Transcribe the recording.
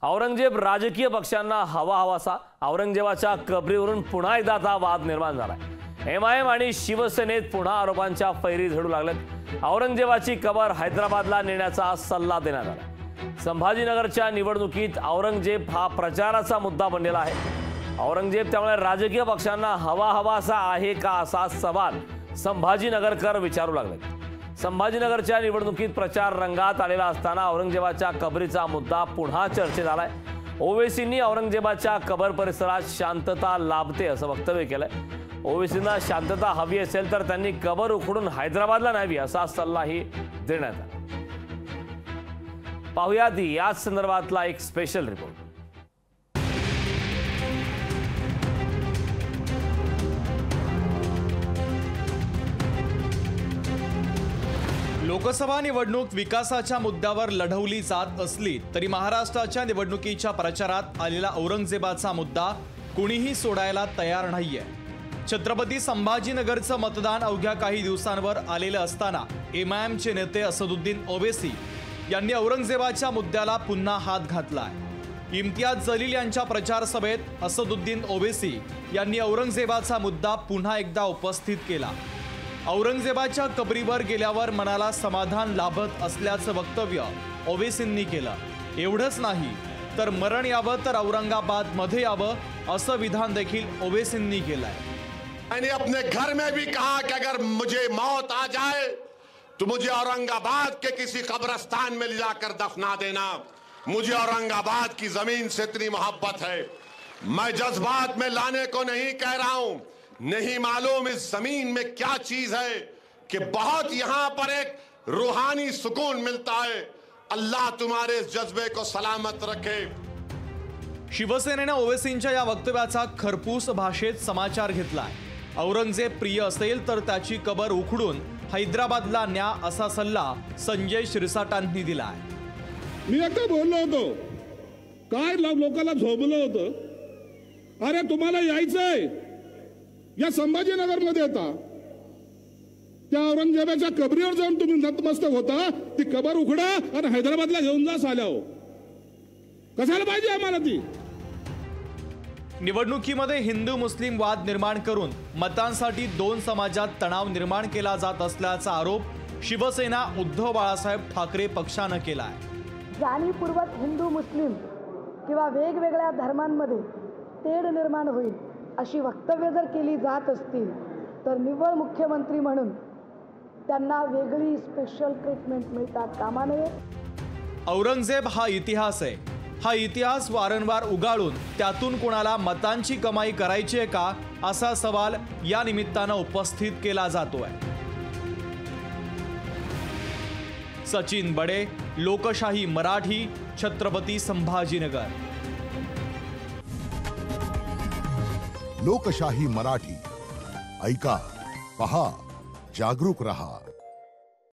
औरंगजेब राजकीय पक्षांना हवासा औरंगजेबाच्या कबरीवरून पुन्हा एकदा आता वाद निर्माण झालाय। एमआयएम आणि शिवसेनेत पुन्हा आरोपांच्या फैरी झडू लागल्यात। औरंगजेबाची कबर हैदराबादला नेण्याचा सल्ला देण्यात आला। संभाजीनगरच्या निवडणुकीत औरंगजेब हा प्रचाराचा मुद्दा बनलेला आहे। औरंगजेब त्यामुळे राजकीय पक्षांना हवासा आहे का असा सवाल संभाजीनगरकर विचारू लागले। संभाजीनगरच्या निवडणुकीत प्रचार रंगात आलेला असताना औरंगजेबाच्या कबरीचा मुद्दा पुन्हा चर्चेत आलाय। ओवेसींनी औरंगजेबाच्या कबर परिसरात शांतता लाभते असं वक्तव्य केलंय। ओवेसींना शांतता हवी असेल तर त्यांनी कबर उखडून हैदराबादला न्यावी असा सल्लाही देण्यात आला। पाहुयात याच संदर्भातला एक स्पेशल रिपोर्ट। लोकसभा निवडणूक विकासाच्या मुद्द्यावर लढवली जात असली तरी महाराष्ट्राच्या निवडणुकीच्या प्रचारात आलेला औरंगजेबाचा मुद्दा कुणीही सोडायला तयार नाहीये। छत्रपती संभाजीनगरचं मतदान अवघ्या काही दिवसांवर आलेलं असताना एमआयएमचे नेते असदुद्दीन ओवेसी यांनी औरंगजेबाच्या मुद्द्याला पुन्हा हात घातलाय। इम्तियाज जलील यांच्या प्रचार सभेत असदुद्दीन ओवेसी यांनी औरंगजेबाचा मुद्दा पुन्हा एकदा उपस्थित केला। औरंगजेबाच्या कबरीवर गेल्यावर मनाला समाधान लाभत असल्याचं वक्तव्य ओवेसींनी केलं। एवढंच नाही तर मरण यावं तर औरंगाबाद मध्ये यावं असं विधान देखील ओवेसींनी केलंय। मैंने अपने घर में भी कहा कि अगर मुझे मौत आ जाए तो मुझे औरंगाबाद के किसी कब्रिस्तान में ले जाकर दफना देना। मुझे औरंगाबाद की जमीन से इतनी मोहब्बत है। मैं जज्बात में लाने को नहीं कह रहा हूं। नहीं मालूम इस जमीन में क्या चीज है कि बहुत यहां पर एक रूहानी सुकून मिलता है। अल्लाह तुम्हारे इस जज्बे को सलामत रखे। शिवसेनेने ओवेसींच्या या वक्तव्याचा खरपूस भाषेत समाचार घेतलाय। औरंगजेब प्रिय असेल तर त्याची कबर उखडून हैदराबादला न्या असा सल्ला संजय शिरसाटांनी दिलाय। मी एकदा बोललो होतो, काय लोकांना झोपलं होतं, अरे तुम्हाला यायचंय या संभाजीनगर मध्ये येता, त्या औरंगजेबाच्या कबरीवर जाऊन तुम्ही नतमस्तक होता, ती कबर उखडा आणि हैदराबादला घेऊन जा साल्याहो। कशाला पाहिजे आम्हाला ती? निवडणुकीमध्ये हिंदू मुस्लिम वाद निर्माण करून मतांसाठी दोन समाजात तणाव निर्माण केला जात असल्याचा आरोप शिवसेना उद्धव बाळासाहेब ठाकरे पक्षानं केलाय। जाणीवपूर्वक हिंदू मुस्लिम किंवा वेगवेगळ्या धर्मांमध्ये तेढ निर्माण होईल अशी वक्तव्य जर केली जात असतील तर निव्वळ मुख्यमंत्री म्हणून त्यांना वेगळी स्पेशल ट्रीटमेंट मिळता कामा नये। औरंगजेब हा इतिहास आहे। हा इतिहास वारंवार उगाळून त्यातून कोणाला मतांची कमाई करायची आहे का असा सवाल या निमित्तानं उपस्थित केला जातोय। सचिन बडे, लोकशाही मराठी, छत्रपती संभाजीनगर। लोकशाही मराठी ऐका, पहा, जागरूक रहा।